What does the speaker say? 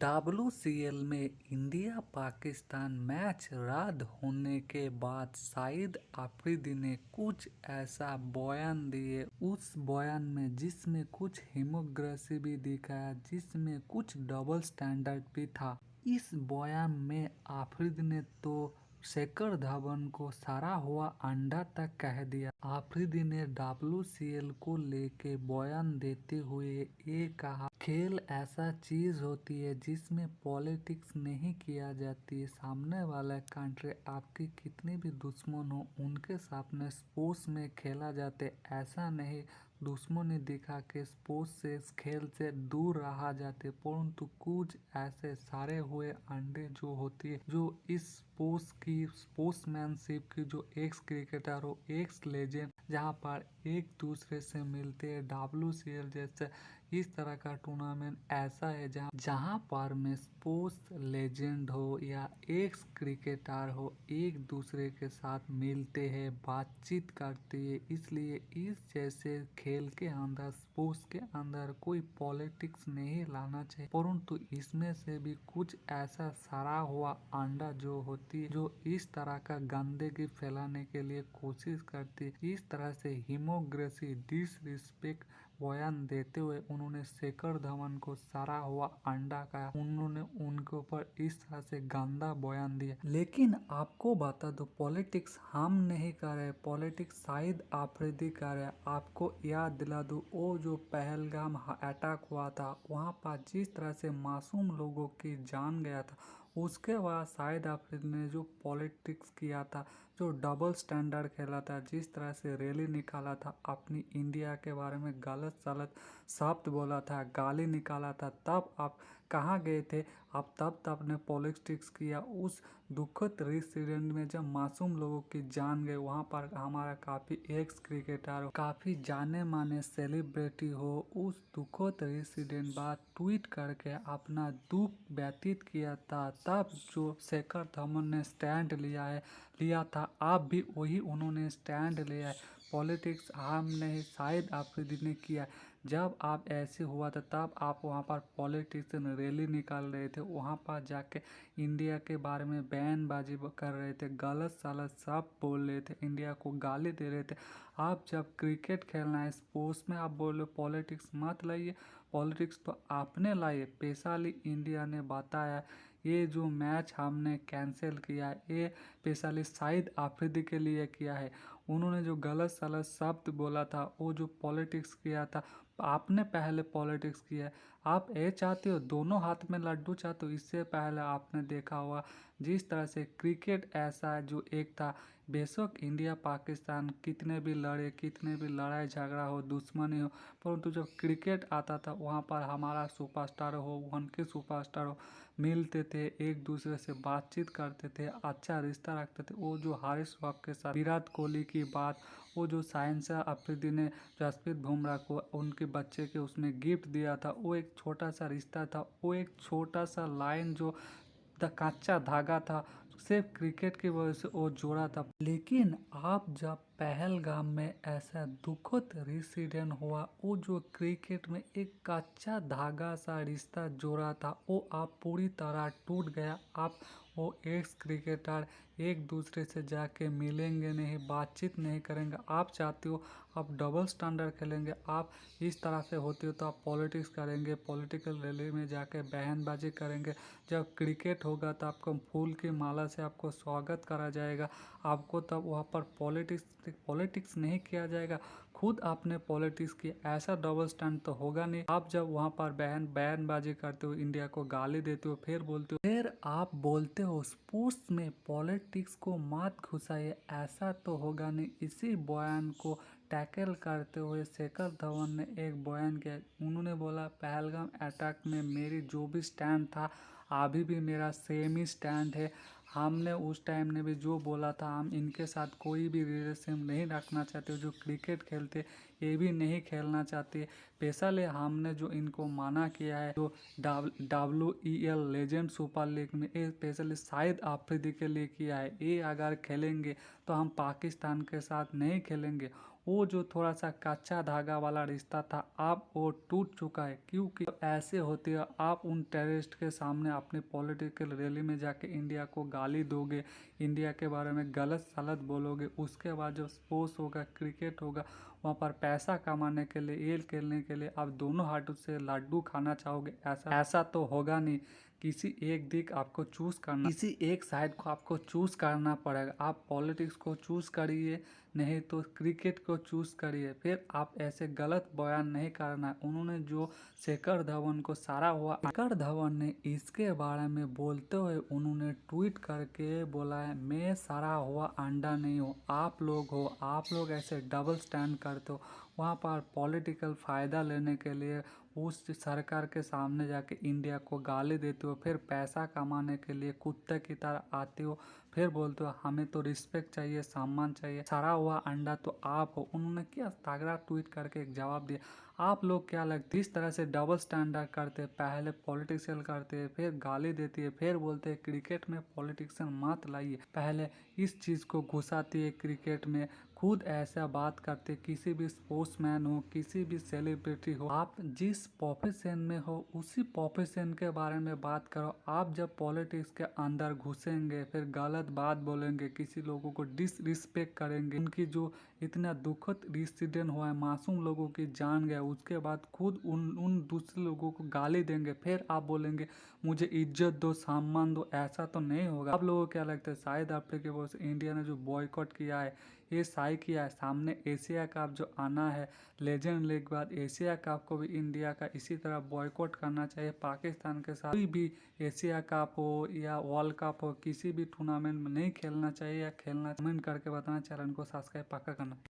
WCL में India Pakistan match रद्द होने के बाद शाहिद अफरीदी ने कुछ ऐसा बयान दिए उस बयान में जिसमें कुछ हिपोक्रेसी भी दिखाया, जिसमें कुछ डबल स्टैंडर्ड भी था। इस बयान में अफरीदी ने तो शेखर धवन को सड़ा हुआ अंडा तक कह दिया। अफरीदी ने WCL को लेके बयान देते हुए ये कहा, खेल ऐसा चीज होती है जिसमें पॉलिटिक्स नहीं किया जाती। सामने वाला कंट्री आपकी कितने भी दुश्मन हो उनके सामने स्पोर्ट्स में खेला जाते, ऐसा नहीं दुश्मनी दिखा के स्पोर्ट्स से खेल से दूर रहा जाते। परंतु कुछ ऐसे सारे हुए अंडे जो होती है, जो इस स्पोर्ट्समैनशिप की, जो एक्स क्रिकेटर हो, एक्स लेजेंड, जहाँ पर एक दूसरे से मिलते हैं। WCL जैसे इस तरह का टूर्नामेंट ऐसा है जहाँ पर में स्पोर्ट्स लेजेंड हो या एक्स क्रिकेटर हो एक दूसरे के साथ मिलते हैं, बातचीत करते हैं। इसलिए इस जैसे खेल के अंदर, स्पोर्ट्स के अंदर कोई पॉलिटिक्स नहीं लाना चाहिए। परंतु इसमें से भी कुछ ऐसा सड़ा हुआ अंडा जो होती है, जो इस तरह का गंदगी फैलाने के लिए कोशिश करती है, इस तरह से हिपोक्रेसी, डिसरिस्पेक्ट बयान देते हुए उन्होंने शेखर धवन को सड़ा हुआ अंडा कहा। उन्होंने उनके ऊपर इस तरह से गंदा बयान दिया। लेकिन आपको बता दो, पॉलिटिक्स हम नहीं कर रहे, पॉलिटिक्स शाहिद अफरीदी कर रहे। आपको याद दिला दूं, वो जो पहलगाम अटैक हुआ था, वहाँ पर जिस तरह से मासूम लोगों की जान गया था, उसके बाद शाहिद अफरीदी ने जो पॉलिटिक्स किया था, जो डबल स्टैंडर्ड खेला था, जिस तरह से रैली निकाला था, अपनी इंडिया के बारे में गलत सलत शब्द बोला था, गाली निकाला था, तब आप कहाँ गए थे? आप तब आपने पॉलिटिक्स किया। उस दुखद इंसिडेंट में जब मासूम लोगों की जान गई, वहाँ पर हमारा काफ़ी एक्स क्रिकेटर हो, काफ़ी जाने माने सेलिब्रिटी हो, उस दुखद इंसिडेंट बाद ट्वीट करके अपना दुख व्यतीत किया था। तब जो शेखर धवन ने स्टैंड लिया था, आप भी वही उन्होंने स्टैंड लिया है। पॉलिटिक्स हम नहीं, शाहिद अफरीदी ने किया। जब आप ऐसे हुआ था तब आप वहाँ पर पॉलिटिशियन रैली निकाल रहे थे, वहाँ पर जाके इंडिया के बारे में बयानबाजी कर रहे थे, गलत सलत सब बोल रहे थे, इंडिया को गाली दे रहे थे। आप जब क्रिकेट खेलना है, स्पोर्ट्स में आप बोल रहे पॉलिटिक्स मत लाइए। पॉलिटिक्स तो आपने लाई, स्पेशली इंडिया ने बताया ये जो मैच हमने कैंसिल किया है, ये स्पेशली शाहिद अफरीदी के लिए किया है। उन्होंने जो गलत सलत शब्द बोला था, वो जो पॉलिटिक्स किया था, आपने पहले पॉलिटिक्स किया है। आप ये चाहते हो दोनों हाथ में लड्डू चाहते हो। इससे पहले आपने देखा होगा जिस तरह से क्रिकेट ऐसा है जो एक था, बेशक इंडिया पाकिस्तान कितने भी लड़े, कितने भी लड़ाई झगड़ा हो, दुश्मनी हो, परंतु जब क्रिकेट आता था वहाँ पर हमारा सुपरस्टार हो, उनके सुपरस्टार हो, मिलते थे, एक दूसरे से बातचीत करते थे, अच्छा रिश्ता रखते थे। वो जो हारिस राव के साथ विराट कोहली की बात, वो जो शाहिद अफरीदी ने जसप्रीत बुमराह को उनके बच्चे के उसमें गिफ्ट दिया था, वो एक छोटा सा रिश्ता था, वो एक छोटा सा लाइन जो कच्चा धागा था, सिर्फ क्रिकेट की वजह से वो जोड़ा था। लेकिन आप जब पहलगाम में ऐसा दुखद इंसिडेंट हुआ, वो जो क्रिकेट में एक कच्चा धागा सा रिश्ता जोड़ा था, वो आप पूरी तरह टूट गया। आप वो एक्स क्रिकेटर एक दूसरे से जाके मिलेंगे नहीं, बातचीत नहीं करेंगे। आप चाहते हो आप डबल स्टैंडर्ड खेलेंगे, आप इस तरह से होते हो तो आप पॉलिटिक्स करेंगे, पॉलिटिकल रैली में जाके बयानबाजी करेंगे। जब क्रिकेट होगा तो आपको फूल की माला से आपको स्वागत करा जाएगा, आपको तब वहाँ पर पॉलिटिक्स नहीं किया जाएगा। खुद आपने पॉलिटिक्स की, ऐसा डबल स्टैंड तो होगा नहीं। आप जब वहाँ पर बयानबाजी करते हो, इंडिया को गाली देते हो, फिर बोलते हो, फिर आप बोलते हो स्पोर्ट्स में पॉलिटिक्स को मत घुसाइए, ऐसा तो होगा नहीं। इसी बयान को टैकल करते हुए शेखर धवन ने एक बयान किया। उन्होंने बोला पहलगाम अटैक में मेरी जो भी स्टैंड था, अभी भी मेरा सेम ही स्टैंड है। हमने उस टाइम ने भी जो बोला था, हम इनके साथ कोई भी रिलेशन नहीं रखना चाहते, जो क्रिकेट खेलते ये भी नहीं खेलना चाहते। स्पेशली हमने जो इनको माना किया है, जो WEL लेजेंड सुपर लीग में, ये स्पेशली शाहिद अफरीदी के लिए किया है। ये अगर खेलेंगे तो हम पाकिस्तान के साथ नहीं खेलेंगे। वो जो थोड़ा सा कच्चा धागा वाला रिश्ता था अब वो टूट चुका है। क्योंकि ऐसे होते है आप उन टेररिस्ट के सामने अपनी पॉलिटिकल रैली में जाके इंडिया को गाली दोगे, इंडिया के बारे में गलत सलत बोलोगे, उसके बाद जब स्पोर्ट्स होगा, क्रिकेट होगा, वहाँ पर पैसा कमाने के लिए, खेल खेलने के लिए आप दोनों हाथों से लड्डू खाना चाहोगे? ऐसा तो होगा नहीं। किसी एक दिक आपको चूज करना, किसी एक साइड को आपको चूज करना पड़ेगा। आप पॉलिटिक्स को चूज करिए, नहीं तो क्रिकेट को चूज करिए। फिर आप ऐसे गलत बयान नहीं करना है। उन्होंने जो शेखर धवन को सारा हुआ, शेखर धवन ने इसके बारे में बोलते हुए उन्होंने ट्वीट करके बोला है, मैं सारा हुआ अंडा नहीं हूँ, आप लोग हो, आप लोग ऐसे डबल स्टैंड करते हो, वहाँ पर पॉलिटिकल फ़ायदा लेने के लिए उस सरकार के सामने जाके इंडिया को गाली देते हो, फिर पैसा कमाने के लिए कुत्ते की तरह आते हो, फिर बोलते हो हमें तो रिस्पेक्ट चाहिए, सम्मान चाहिए, सड़ा हुआ अंडा तो आप हो। उन्होंने क्या तगड़ा ट्वीट करके एक जवाब दिया। आप लोग क्या लगता है इस तरह से डबल स्टैंडर्ड करते, पहले पॉलिटिशियन करते, फिर गाली देती है, फिर बोलते हैं क्रिकेट में पॉलिटिशियन मत लाइए, पहले इस चीज़ को घुसाती है क्रिकेट में, खुद ऐसा बात करते। किसी भी स्पोर्ट्समैन हो, किसी भी सेलिब्रिटी हो, आप जिस प्रोफेशन में हो उसी प्रोफेशन के बारे में बात करो। आप जब पॉलिटिक्स के अंदर घुसेंगे, फिर गलत बात बोलेंगे, किसी लोगों को डिसरिस्पेक्ट करेंगे, उनकी जो इतना दुखद इंसिडेंट हुआ है, मासूम लोगों की जान गया, उसके बाद खुद उन दूसरे लोगों को गाली देंगे, फिर आप बोलेंगे मुझे इज्जत दो, सम्मान दो। ऐसा तो नहीं होगा। आप लोगों को क्या लगता है शायद अफ्रीका वो इंडिया ने जो बॉयकॉट किया है, ये सही किया है? सामने एशिया कप जो आना है, लेजेंड लीग के बाद एशिया कप को भी इंडिया का इसी तरह बॉयकॉट करना चाहिए। पाकिस्तान के साथ कोई भी एशिया कप हो या वर्ल्ड कप हो, किसी भी टूर्नामेंट में नहीं खेलना चाहिए, या खेलना। कमेंट करके बताना, चैनल को सब्सक्राइब पक्का करना।